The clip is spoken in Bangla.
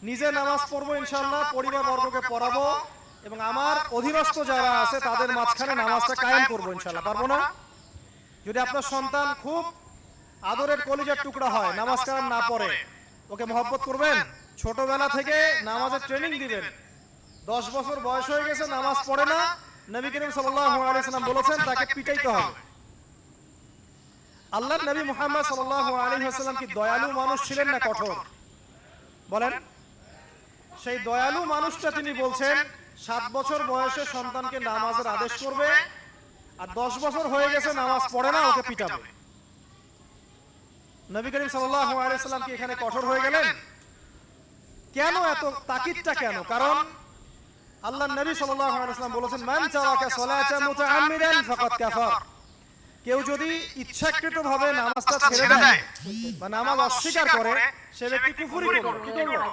নিজে নামাজ পড়বো ইনশাআল্লাহ, পরিবার বর্গকে পড়াবো এবং আমার অধীনস্থ যারা আছে তাদের মাঝখানে নামাজটা কায়েম করবো ইনশাআল্লাহ। পারবো না? যদি আপনার সন্তান খুব আদরের কলিজার টুকরা হয়, নামাজ কালাম না পড়ে, ওকে মহব্বত করবেন, ছোটবেলা থেকে নামাজের ট্রেনিং দিবেন। 10 বছর বয়স হয়ে গেছে, নামাজ পড়ে না, নবী করিম সাল্লাল্লাহু আলাইহি ওয়াসাল্লাম বলেছেন তাকে পিটাইতে হবে। আল্লাহর নবী মুহাম্মদ সাল্লাল্লাহু আলাইহি ওয়াসাল্লাম কি দয়ালু মানুষ ছিলেন না কঠোর? বলেন। সেই দয়ালু মানুষটা তিনি বলছেন 7 বছর বয়সে সন্তানকে নামাজের আদেশ করবে, আর 10 বছর হয়ে গেছে নামাজ পড়ে না, ওকে পিটাবে। নবী করিম সাল্লাল্লাহু আলাইহি ওয়াসাল্লাম কি এখানে কঠোর হয়ে গেলেন? কেন এত তাকিদটা কেন? কারণ আল্লাহর নবী সাল্লাল্লাহু আলাইহি ওয়াসাল্লাম বলেছেন মান তারাকা সালাতান মুতাআম্মিদান ফাকাদ কাফার। কেউ যদি ইচ্ছাকৃতভাবে নামাজটা ছেড়ে দেয় বা নামাজ অস্বীকার করে, সে ব্যক্তি কুফরি করবে। কি করবে?